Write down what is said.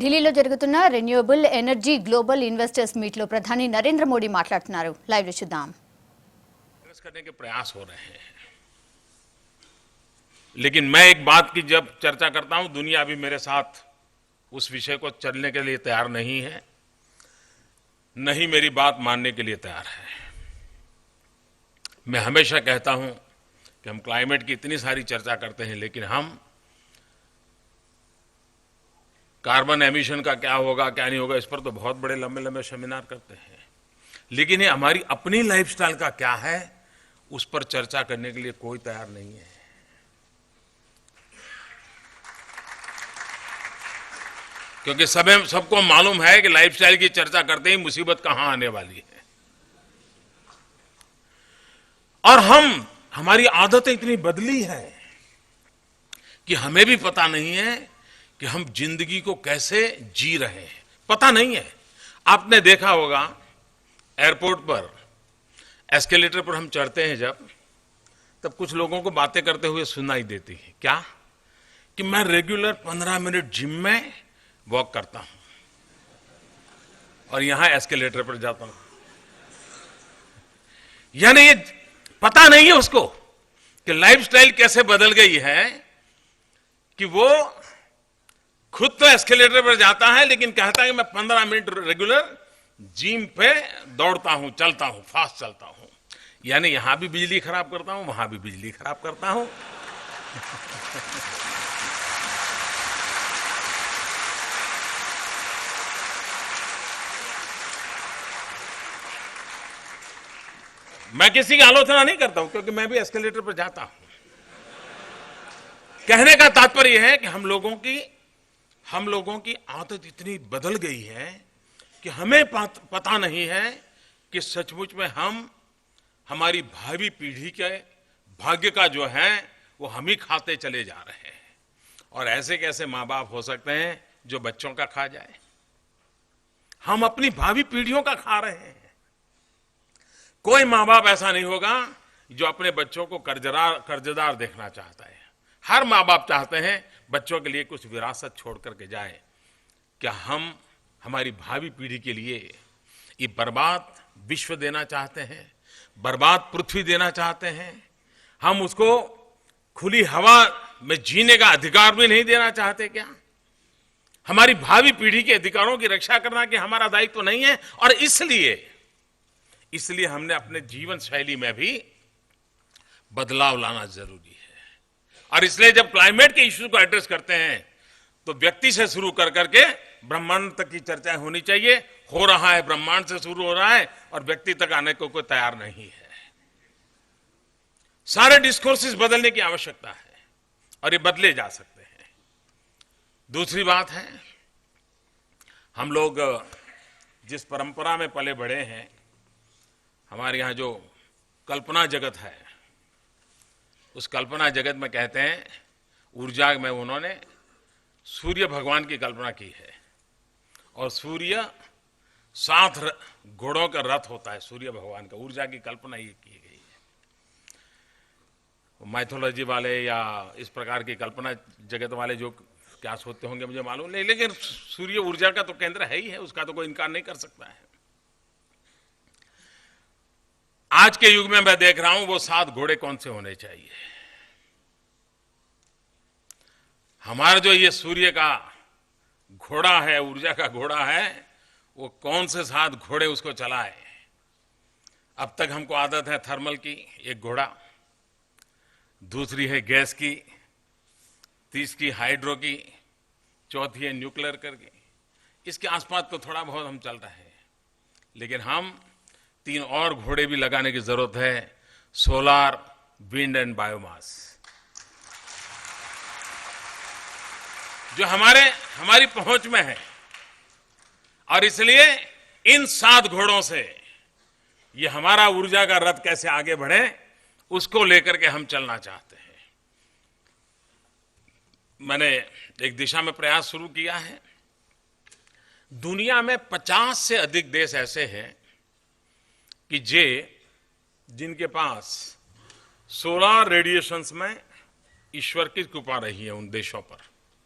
ఢిల్లీలో జరుగుతున్న renewable energy global investors meet లో ప్రధాని నరేంద్ర మోడీ మాట్లాడుతున్నారు. లైవ్ లో చూద్దాం. करने के प्रयास हो रहे हैं, लेकिन मैं एक बात की जब चर्चा करता हूं, दुनिया भी मेरे साथ उस विषय को चलने के लिए तैयार नहीं है, न ही मेरी बात मानने के लिए तैयार है। मैं हमेशा कहता हूं कि हम क्लाइमेट की इतनी सारी चर्चा करते हैं, लेकिन हम कार्बन एमिशन का क्या होगा क्या नहीं होगा इस पर तो बहुत बड़े लंबे लंबे सेमिनार करते हैं, लेकिन ये हमारी अपनी लाइफस्टाइल का क्या है उस पर चर्चा करने के लिए कोई तैयार नहीं है। क्योंकि सबको मालूम है कि लाइफस्टाइल की चर्चा करते ही मुसीबत कहां आने वाली है। और हमारी आदतें इतनी बदली है कि हमें भी पता नहीं है कि हम जिंदगी को कैसे जी रहे हैं, पता नहीं है। आपने देखा होगा एयरपोर्ट पर एस्केलेटर पर हम चढ़ते हैं जब, तब कुछ लोगों को बातें करते हुए सुनाई देती है। क्या कि मैं रेगुलर 15 मिनट जिम में वॉक करता हूं और यहां एस्केलेटर पर जाता हूं। यानी ये पता नहीं है उसको कि लाइफस्टाइल कैसे बदल गई है कि वो खुद तो एस्केलेटर पर जाता है, लेकिन कहता है कि मैं 15 मिनट रेगुलर जिम पे दौड़ता हूं, चलता हूं, फास्ट चलता हूं। यानी यहां भी बिजली खराब करता हूं, वहां भी बिजली खराब करता हूं। मैं किसी की आलोचना नहीं करता हूं, क्योंकि मैं भी एस्केलेटर पर जाता हूं। कहने का तात्पर्य है कि हम लोगों की आदत इतनी बदल गई है कि हमें पता नहीं है कि सचमुच में हम हमारी भावी पीढ़ी के भाग्य का जो है वो हम ही खाते चले जा रहे हैं। और ऐसे कैसे मां बाप हो सकते हैं जो बच्चों का खा जाए? हम अपनी भावी पीढ़ियों का खा रहे हैं। कोई मां बाप ऐसा नहीं होगा जो अपने बच्चों को कर्जदार देखना चाहता है। हर मां बाप चाहते हैं बच्चों के लिए कुछ विरासत छोड़ करके जाए। क्या हम हमारी भावी पीढ़ी के लिए ये बर्बाद विश्व देना चाहते हैं, बर्बाद पृथ्वी देना चाहते हैं? हम उसको खुली हवा में जीने का अधिकार भी नहीं देना चाहते क्या? हमारी भावी पीढ़ी के अधिकारों की रक्षा करना कि हमारा दायित्व तो नहीं है? और इसलिए हमने अपने जीवन शैली में भी बदलाव लाना जरूरी है। और इसलिए जब क्लाइमेट के इश्यू को एड्रेस करते हैं तो व्यक्ति से शुरू कर करके ब्रह्मांड तक की चर्चा होनी चाहिए। हो रहा है, ब्रह्मांड से शुरू हो रहा है और व्यक्ति तक आने को कोई तैयार नहीं है। सारे डिस्कोर्सेस बदलने की आवश्यकता है और ये बदले जा सकते हैं। दूसरी बात है, हम लोग जिस परंपरा में पले बढ़े हैं, हमारे यहां जो कल्पना जगत है, उस कल्पना जगत में कहते हैं ऊर्जा में उन्होंने सूर्य भगवान की कल्पना की है। और सूर्य 7 घोड़ों का रथ होता है, सूर्य भगवान का। ऊर्जा की कल्पना ये की गई है। माइथोलॉजी वाले या इस प्रकार की कल्पना जगत वाले जो क्या सोचते होंगे मुझे मालूम नहीं, लेकिन सूर्य ऊर्जा का तो केंद्र है ही है, उसका तो कोई इनकार नहीं कर सकता है। आज के युग में मैं देख रहा हूं वो 7 घोड़े कौन से होने चाहिए। हमारा जो ये सूर्य का घोड़ा है, ऊर्जा का घोड़ा है, वो कौन से 7 घोड़े उसको चलाए? अब तक हमको आदत है थर्मल की, एक घोड़ा, दूसरी है गैस की, तीसरी हाइड्रो की, चौथी है न्यूक्लियर करके। इसके आसपास तो थोड़ा बहुत हम चल रहे हैं, लेकिन हम 3 और घोड़े भी लगाने की जरूरत है, सोलार, विंड एंड बायोमास, जो हमारी पहुंच में है। और इसलिए इन 7 घोड़ों से ये हमारा ऊर्जा का रथ कैसे आगे बढ़े, उसको लेकर के हम चलना चाहते हैं। मैंने एक दिशा में प्रयास शुरू किया है। दुनिया में 50 से अधिक देश ऐसे हैं कि जिनके पास सोलर रेडिएशंस में ईश्वर की कृपा रही है उन देशों पर।